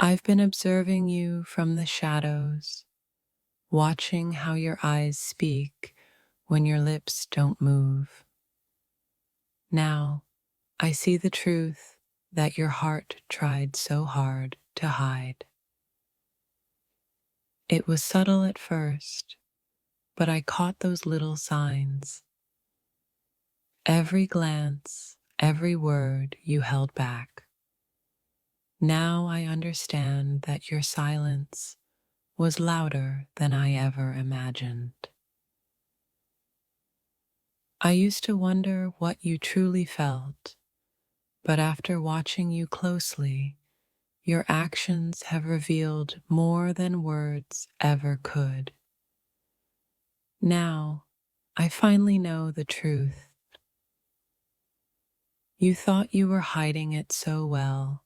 I've been observing you from the shadows, watching how your eyes speak when your lips don't move. Now, I see the truth that your heart tried so hard to hide. It was subtle at first, but I caught those little signs. Every glance, every word you held back. Now I understand that your silence was louder than I ever imagined. I used to wonder what you truly felt, but after watching you closely, your actions have revealed more than words ever could. Now, I finally know the truth. You thought you were hiding it so well,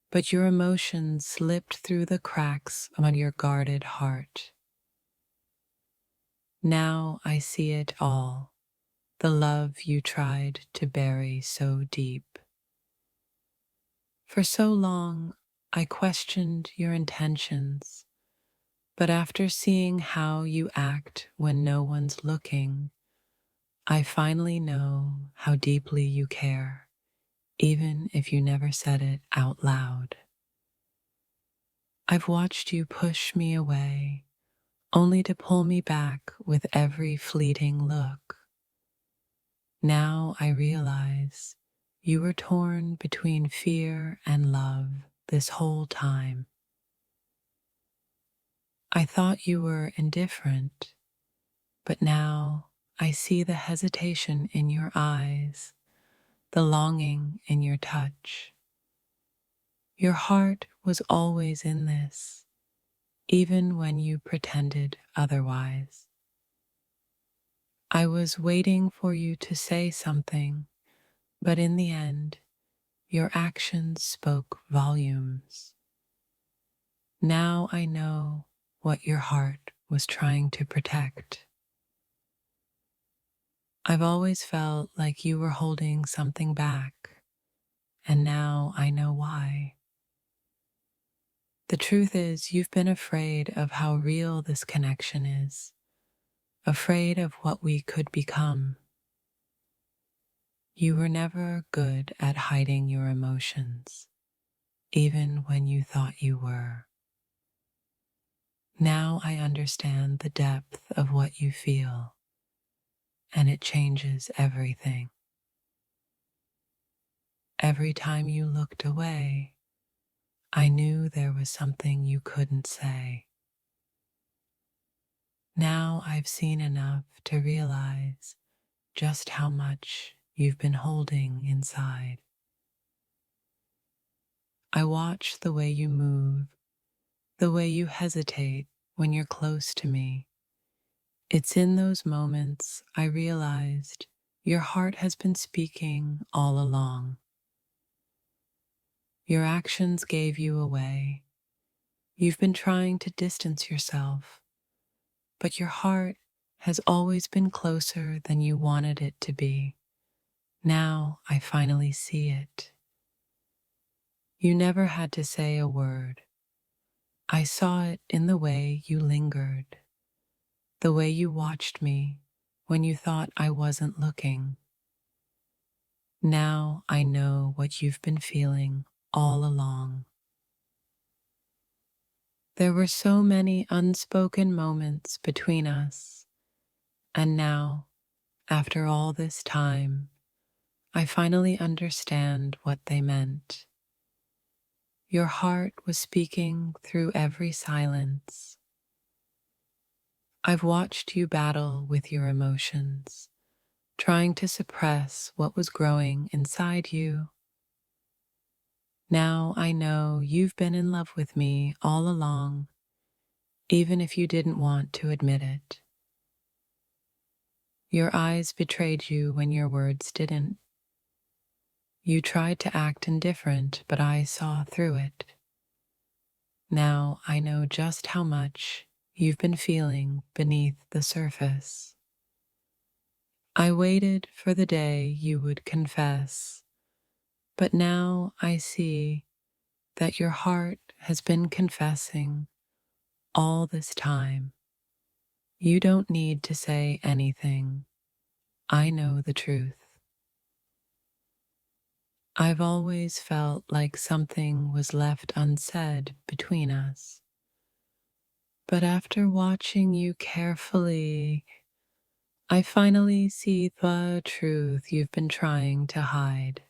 but your emotions slipped through the cracks on your guarded heart. Now I see it all, the love you tried to bury so deep. For so long, I questioned your intentions, but after seeing how you act when no one's looking, I finally know how deeply you care, even if you never said it out loud. I've watched you push me away, only to pull me back with every fleeting look. Now I realize you were torn between fear and love this whole time. I thought you were indifferent, but now I see the hesitation in your eyes, the longing in your touch. Your heart was always in this, even when you pretended otherwise. I was waiting for you to say something, but in the end, your actions spoke volumes. Now I know what your heart was trying to protect. I've always felt like you were holding something back, and now I know why. The truth is, you've been afraid of how real this connection is, afraid of what we could become. You were never good at hiding your emotions, even when you thought you were. Now I understand the depth of what you feel, and it changes everything. Every time you looked away, I knew there was something you couldn't say. Now I've seen enough to realize just how much you've been holding inside. I watch the way you move, the way you hesitate when you're close to me. It's in those moments I realized your heart has been speaking all along. Your actions gave you away. You've been trying to distance yourself, but your heart has always been closer than you wanted it to be. Now I finally see it. You never had to say a word. I saw it in the way you lingered, the way you watched me when you thought I wasn't looking. Now I know what you've been feeling all along. There were so many unspoken moments between us, and now, after all this time, I finally understand what they meant. Your heart was speaking through every silence. I've watched you battle with your emotions, trying to suppress what was growing inside you. Now I know you've been in love with me all along, even if you didn't want to admit it. Your eyes betrayed you when your words didn't. You tried to act indifferent, but I saw through it. Now I know just how much you've been feeling beneath the surface. I waited for the day you would confess, but now I see that your heart has been confessing all this time. You don't need to say anything. I know the truth. I've always felt like something was left unsaid between us. But after watching you carefully, I finally see the truth you've been trying to hide.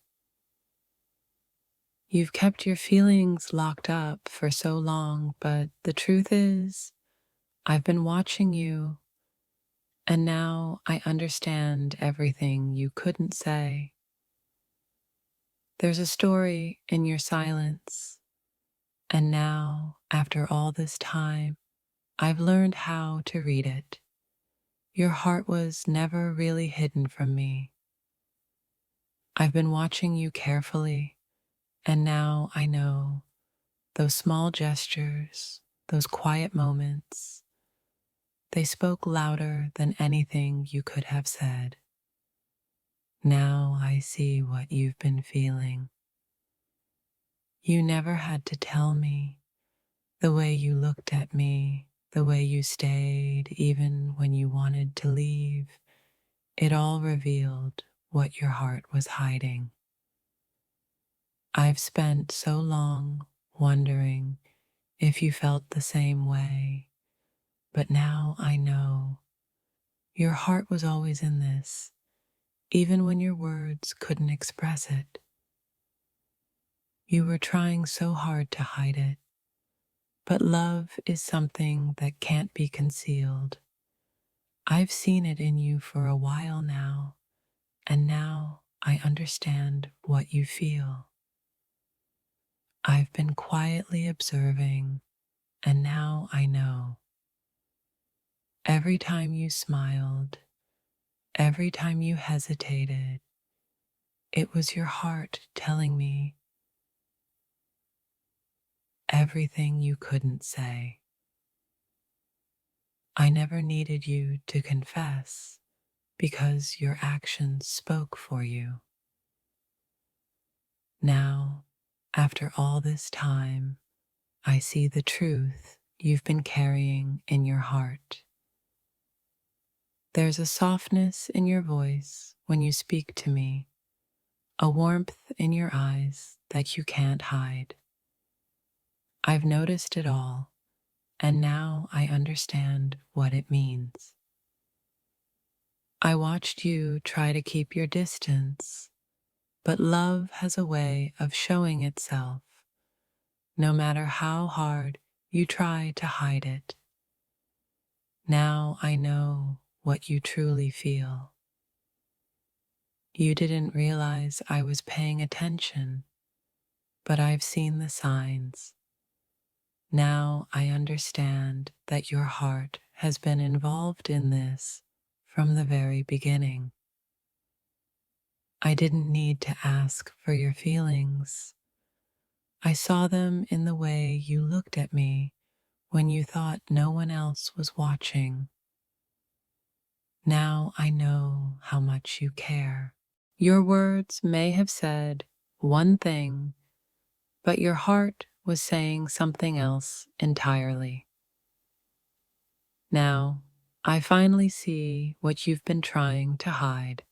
You've kept your feelings locked up for so long, but the truth is, I've been watching you, and now I understand everything you couldn't say. There's a story in your silence, and now, after all this time, I've learned how to read it. Your heart was never really hidden from me. I've been watching you carefully, and now I know those small gestures, those quiet moments, they spoke louder than anything you could have said. Now I see what you've been feeling. You never had to tell me. The way you looked at me, the way you stayed even when you wanted to leave, it all revealed what your heart was hiding. I've spent so long wondering if you felt the same way, but now I know your heart was always in this, even when your words couldn't express it. You were trying so hard to hide it, but love is something that can't be concealed. I've seen it in you for a while now, and now I understand what you feel. I've been quietly observing, and now I know. Every time you smiled, every time you hesitated, it was your heart telling me everything you couldn't say. I never needed you to confess because your actions spoke for you. Now, after all this time, I see the truth you've been carrying in your heart. There's a softness in your voice when you speak to me, a warmth in your eyes that you can't hide. I've noticed it all, and now I understand what it means. I watched you try to keep your distance, but love has a way of showing itself, no matter how hard you try to hide it. Now I know what you truly feel. You didn't realize I was paying attention, but I've seen the signs. Now I understand that your heart has been involved in this from the very beginning. I didn't need to ask for your feelings. I saw them in the way you looked at me when you thought no one else was watching. Now I know how much you care. Your words may have said one thing, but your heart was saying something else entirely. Now, I finally see what you've been trying to hide.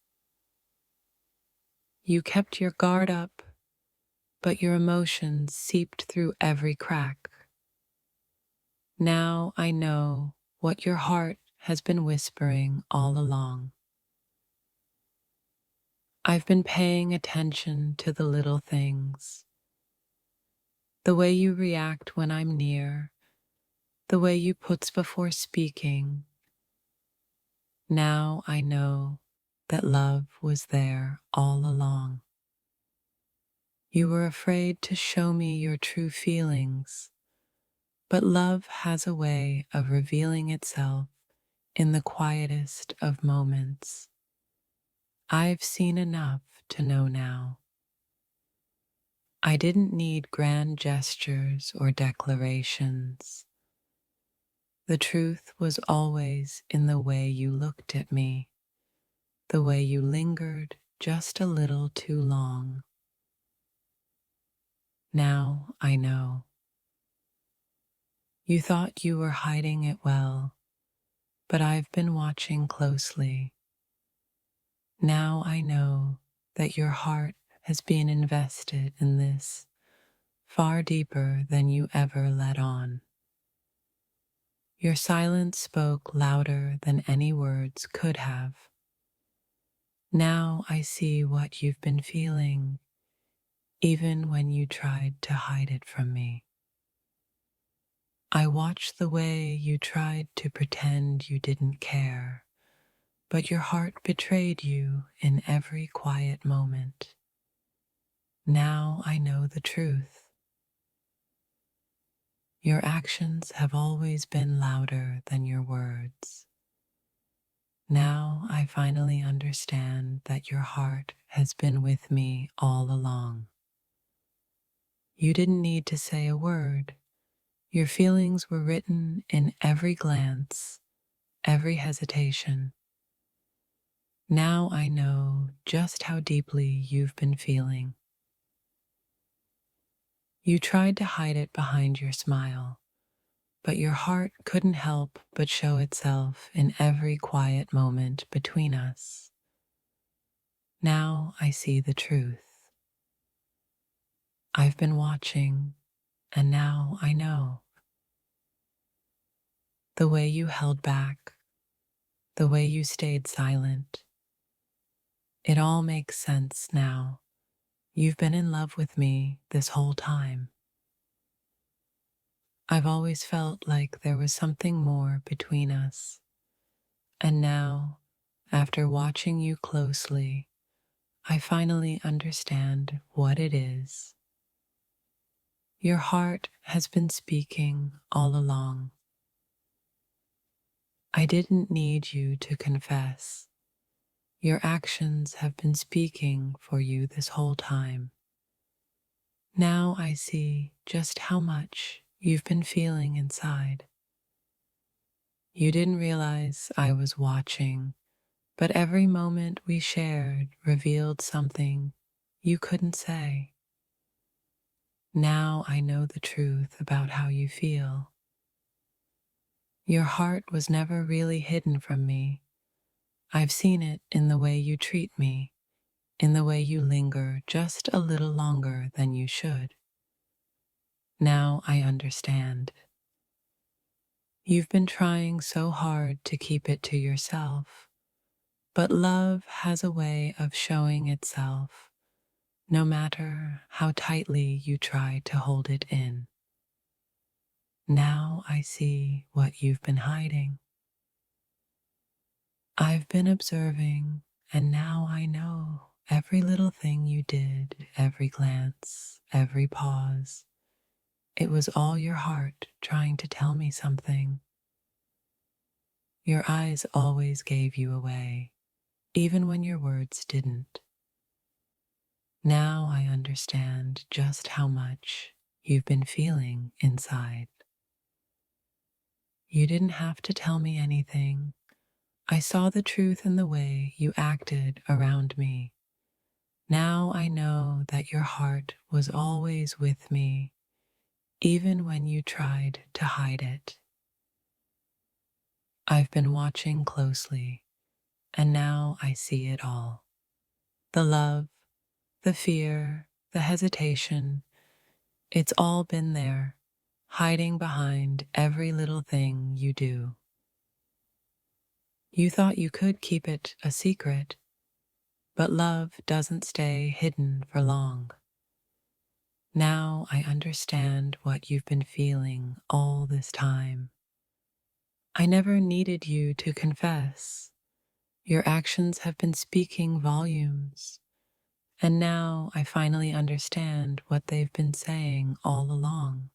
You kept your guard up, but your emotions seeped through every crack. Now I know what your heart has been whispering all along. I've been paying attention to the little things. The way you react when I'm near, the way you put before speaking. Now I know that love was there all along. You were afraid to show me your true feelings, but love has a way of revealing itself in the quietest of moments. I've seen enough to know now. I didn't need grand gestures or declarations. The truth was always in the way you looked at me, the way you lingered just a little too long. Now I know. You thought you were hiding it well, but I've been watching closely. Now I know that your heart has been invested in this far deeper than you ever let on. Your silence spoke louder than any words could have. Now I see what you've been feeling, even when you tried to hide it from me. I watched the way you tried to pretend you didn't care, but your heart betrayed you in every quiet moment. Now I know the truth. Your actions have always been louder than your words. Now I finally understand that your heart has been with me all along. You didn't need to say a word. Your feelings were written in every glance, every hesitation. Now I know just how deeply you've been feeling. You tried to hide it behind your smile, but your heart couldn't help but show itself in every quiet moment between us. Now I see the truth. I've been watching, and now I know. The way you held back, the way you stayed silent, it all makes sense now. You've been in love with me this whole time. I've always felt like there was something more between us. And now, after watching you closely, I finally understand what it is. Your heart has been speaking all along. I didn't need you to confess. Your actions have been speaking for you this whole time. Now I see just how much you've been feeling inside. You didn't realize I was watching, but every moment we shared revealed something you couldn't say. Now I know the truth about how you feel. Your heart was never really hidden from me. I've seen it in the way you treat me, in the way you linger just a little longer than you should. Now I understand. You've been trying so hard to keep it to yourself, but love has a way of showing itself, no matter how tightly you try to hold it in. Now I see what you've been hiding. I've been observing, and now I know every little thing you did, every glance, every pause. It was all your heart trying to tell me something. Your eyes always gave you away, even when your words didn't. Now I understand just how much you've been feeling inside. You didn't have to tell me anything. I saw the truth in the way you acted around me. Now I know that your heart was always with me, even when you tried to hide it. I've been watching closely, and now I see it all. The love, the fear, the hesitation, it's all been there, hiding behind every little thing you do. You thought you could keep it a secret, but love doesn't stay hidden for long. Now I understand what you've been feeling all this time. I never needed you to confess. Your actions have been speaking volumes, and now I finally understand what they've been saying all along.